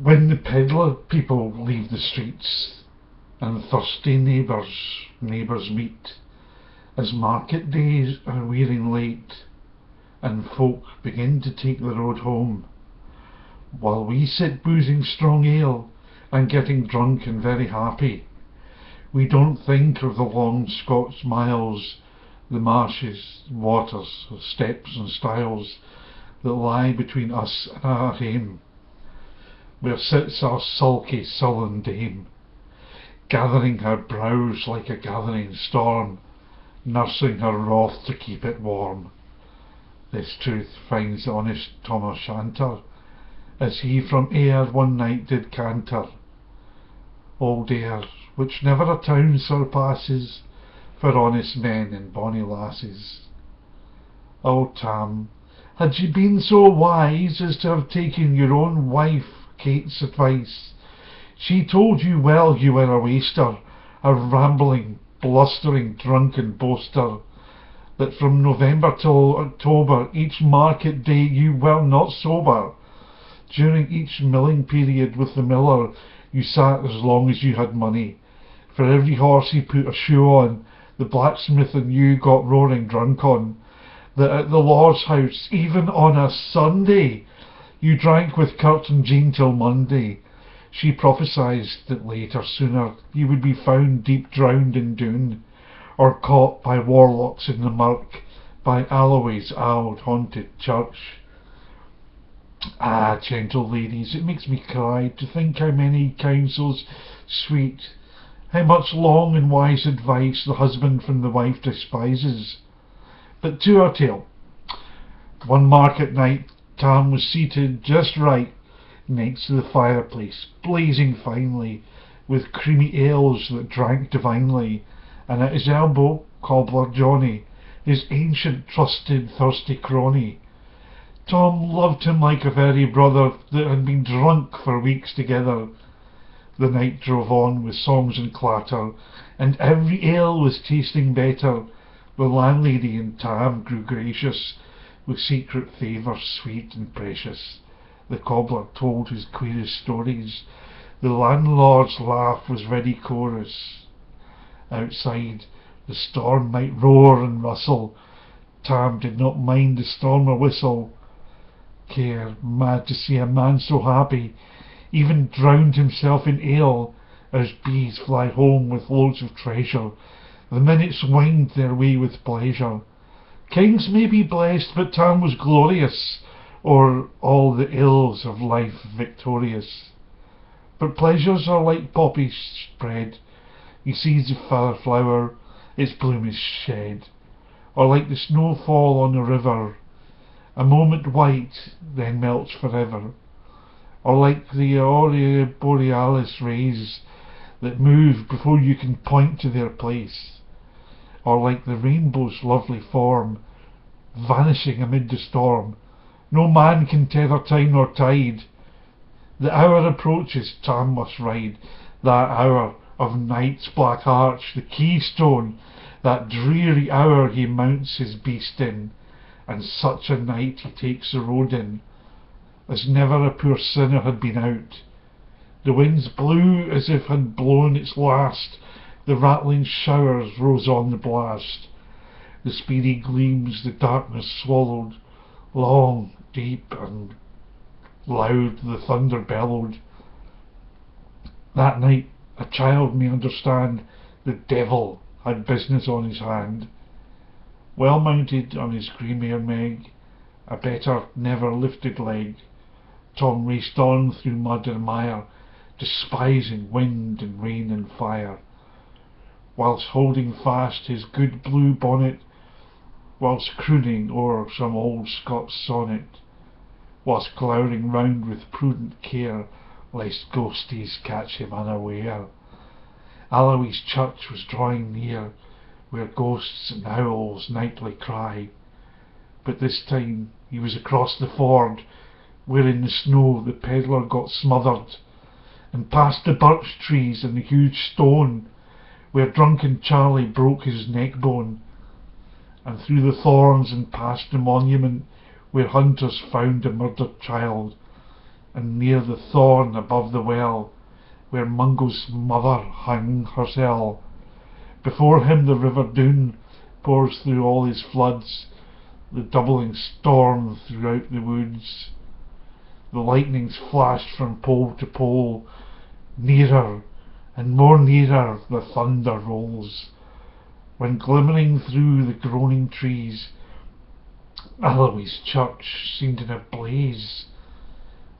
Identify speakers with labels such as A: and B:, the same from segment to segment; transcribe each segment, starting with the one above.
A: When the peddler people leave the streets, and thirsty neighbours meet, as market days are wearing late, and folk begin to take the road home, while we sit boozing strong ale, and getting drunk and very happy, we don't think of the long Scots miles, the marshes, waters, steps and stiles that lie between us and our hame, where sits our sulky, sullen dame, gathering her brows like a gathering storm, nursing her wrath to keep it warm. This truth finds honest Tam O Shanter, as he from Ayr one night did canter. Old Ayr, which never a town surpasses, for honest men and bonny lasses. O Tam, had ye been so wise as to have taken your own wife Kate's advice, she told you well you were a waster, a rambling, blustering, drunken boaster, that from November till October each market day you were not sober. During each milling period with the miller you sat as long as you had money. For every horse he put a shoe on, the blacksmith and you got roaring drunk on. That at the Lord's house, even on a Sunday, you drank with Kurt and Jean till Monday. She prophesied that later, sooner, you would be found deep drowned in Doon, or caught by warlocks in the murk, by Alloway's old haunted church. Ah, gentle ladies, it makes me cry to think how many counsels sweet, how much long and wise advice the husband from the wife despises. But to our tale. One market night, Tam was seated just right next to the fireplace, blazing finely, with creamy ales that drank divinely, and at his elbow, cobbler Johnny, his ancient, trusted, thirsty crony. Tom loved him like a very brother that had been drunk for weeks together. The night drove on with songs and clatter, and every ale was tasting better. The landlady and Tam grew gracious, with secret favour sweet and precious. The cobbler told his queerest stories. The landlord's laugh was ready chorus. Outside, the storm might roar and rustle. Tam did not mind the storm or whistle. Care, mad to see a man so happy, even drowned himself in ale, as bees fly home with loads of treasure. The minutes winged their way with pleasure. Kings may be blessed, but Tam was glorious, o'er all the ills of life victorious. But pleasures are like poppies spread, he sees the fair flower, its bloom is shed, or like the snowfall on the river, a moment white, then melts forever, or like the aurora borealis rays that move before you can point to their place, or like the rainbow's lovely form, vanishing amid the storm. No man can tether time nor tide. The hour approaches, Tam must ride, that hour of night's black arch, the keystone, that dreary hour he mounts his beast in, and such a night he takes the road in, as never a poor sinner had been out. The winds blew as if had blown its last, the rattling showers rose on the blast. The speedy gleams the darkness swallowed, long, deep and loud the thunder bellowed. That night, a child may understand, the devil had business on his hand. Well mounted on his grey mare Meg, a better never lifted leg, Tom raced on through mud and mire, despising wind and rain and fire, whilst holding fast his good blue bonnet, whilst crooning o'er some old Scots sonnet, whilst glowering round with prudent care, lest ghosties catch him unaware. Alloway's church was drawing near, where ghosts and owls nightly cry, but this time he was across the ford, where in the snow the peddler got smothered, and past the birch trees and the huge stone, where drunken Charlie broke his neck bone, and through the thorns and past the monument, where hunters found a murdered child, and near the thorn above the well, where Mungo's mother hung hersel. Before him the river Doon pours through all his floods, the doubling storm throughout the woods. The lightnings flash from pole to pole, nearer and more nearer the thunder rolls, when glimmering through the groaning trees, Alloway's church seemed in a blaze.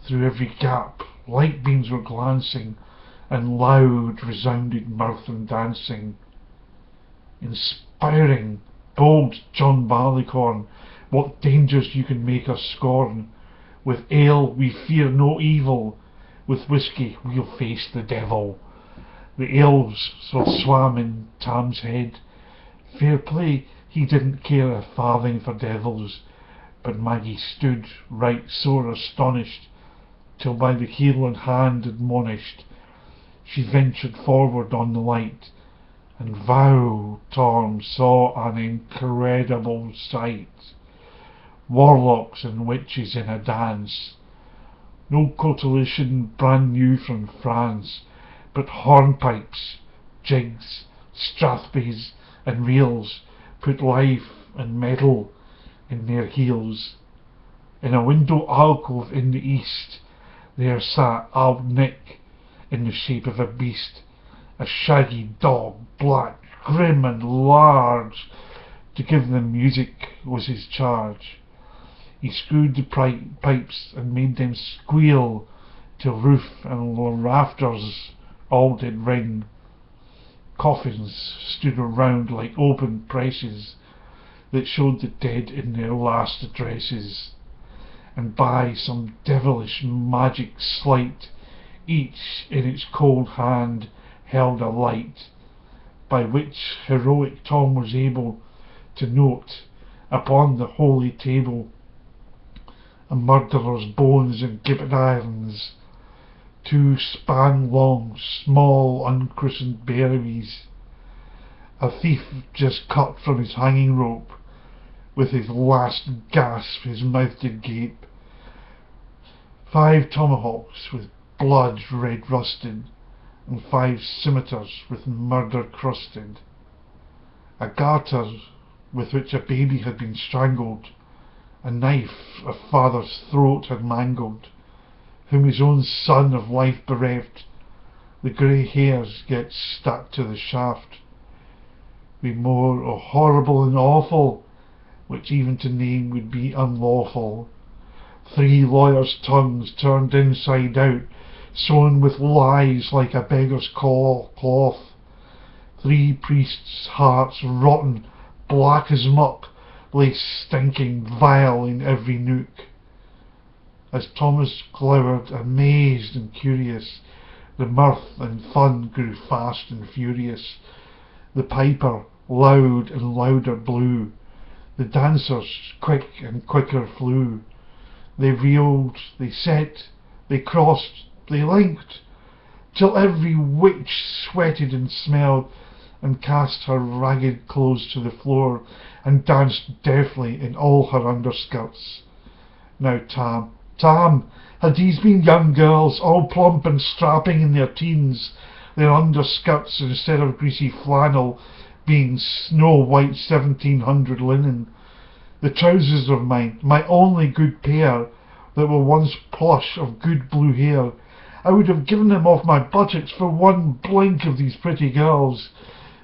A: Through every gap light beams were glancing, and loud resounded mirth and dancing. Inspiring bold John Barleycorn, what dangers you can make us scorn. With ale we fear no evil, with whiskey we'll face the devil. The elves so swam in Tam's head. Fair play, he didn't care a farthing for devils, but Maggie stood right sore astonished, till by the heel and hand admonished, she ventured forward on the light, and vow Tom saw an incredible sight. Warlocks and witches in a dance, no coalition brand new from France, but hornpipes, jigs, strathspeys and reels put life and metal in their heels. In a window alcove in the east there sat Old Nick, in the shape of a beast, a shaggy dog, black, grim and large. To give them music was his charge. He screwed the pipes and made them squeal, till roof and rafters all did ring. Coffins stood around like open presses, that showed the dead in their last addresses, and by some devilish magic sleight, each in its cold hand held a light, by which heroic Tom was able to note upon the holy table a murderer's bones and gibbet irons, 2 span long small unchristened berries, a thief just cut from his hanging rope, with his last gasp his mouth did gape, 5 tomahawks with blood red rusted, and 5 scimitars with murder crusted, a garter with which a baby had been strangled, a knife a father's throat had mangled, whom his own son of life bereft, the grey hairs get stuck to the shaft. Be more horrible and awful, which even to name would be unlawful. 3 lawyers' tongues turned inside out, sewn with lies like a beggar's cloth. 3 priests' hearts rotten, black as muck, lay stinking vile in every nook. As Thomas glowered, amazed and curious, the mirth and fun grew fast and furious. The piper loud and louder blew, the dancers quick and quicker flew. They reeled, they set, they crossed, they linked, till every witch sweated and smelled, and cast her ragged clothes to the floor, and danced deftly in all her underskirts. Now Tam, had these been young girls, all plump and strapping in their teens, their underskirts instead of greasy flannel being snow-white 1700 linen, the trousers of mine, my only good pair, that were once plush of good blue hair, I would have given them off my buttocks for one blink of these pretty girls.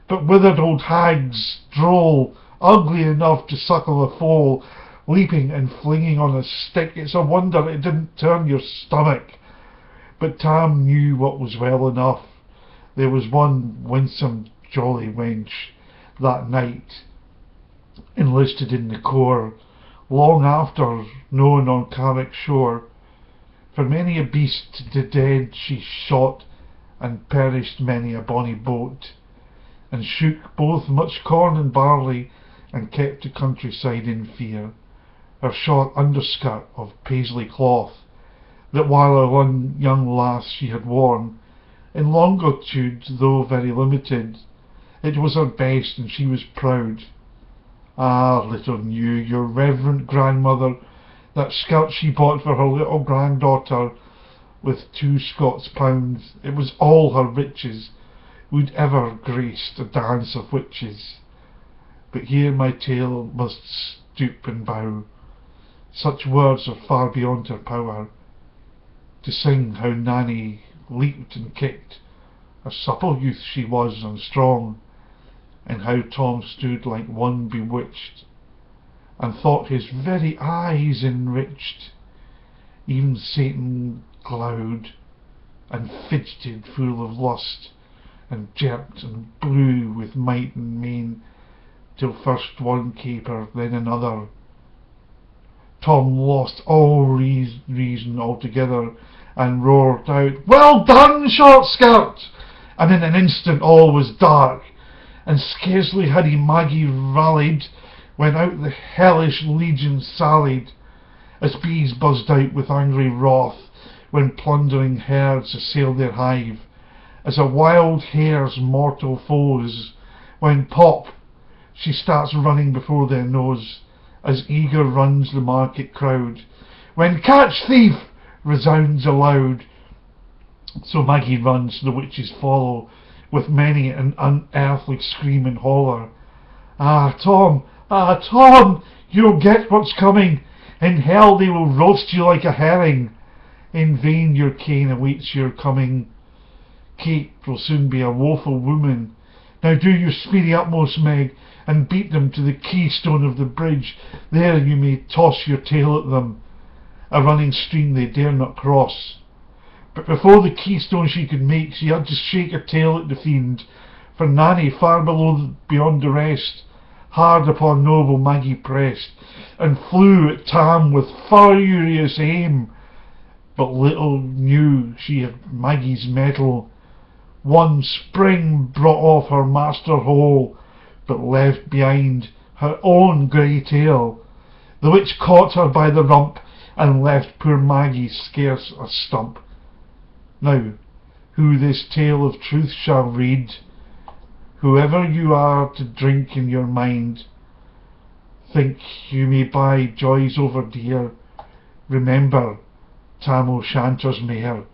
A: But withered old hags, droll, ugly enough to suckle a foal, leaping and flinging on a stick, it's a wonder it didn't turn your stomach. But Tam knew what was well enough. There was one winsome jolly wench that night enlisted in the corps, long after known on Carrick shore. For many a beast to dead she shot, and perished many a bonny boat, and shook both much corn and barley, and kept the countryside in fear. Her short underskirt of paisley cloth, that while a young lass she had worn, in longitude though very limited, it was her best, and she was proud. Ah, little knew your reverend grandmother that skirt she bought for her little granddaughter with 2 Scots pounds. It was all her riches would ever graced a dance of witches. But here my tale must stoop and bow. Such words are far beyond her power. To sing how Nanny leaped and kicked, a supple youth she was and strong, and how Tom stood like one bewitched, and thought his very eyes enriched. Even Satan glowed and fidgeted full of lust, and jerked and blew with might and main, till first one caper, then another. Tom lost all reason altogether, and roared out, "Well done, short skirt!" And in an instant all was dark, and scarcely had he Maggie rallied, when out the hellish legion sallied, as bees buzzed out with angry wrath, when plundering herds assailed their hive, as a wild hare's mortal foes, when pop, she starts running before their nose, as eager runs the market crowd, when catch thief resounds aloud. So Maggie runs, the witches follow, with many an unearthly scream and holler. Ah, Tom, you'll get what's coming. In hell they will roast you like a herring. In vain your cane awaits your coming. Kate will soon be a woeful woman. Now do your speedy utmost, Meg, and beat them to the keystone of the bridge. There you may toss your tail at them. A running stream they dare not cross. But before the keystone she could make, she had to shake her tail at the fiend, for Nanny, far beyond the rest, hard upon noble Maggie pressed, and flew at Tam with furious aim. But little knew she had Maggie's mettle. One spring brought off her master whole, but left behind her own grey tail. The witch caught her by the rump, and left poor Maggie scarce a stump. Now, who this tale of truth shall read, whoever you are to drink in your mind, think you may buy joys over dear, remember Tam O Shanter's mare.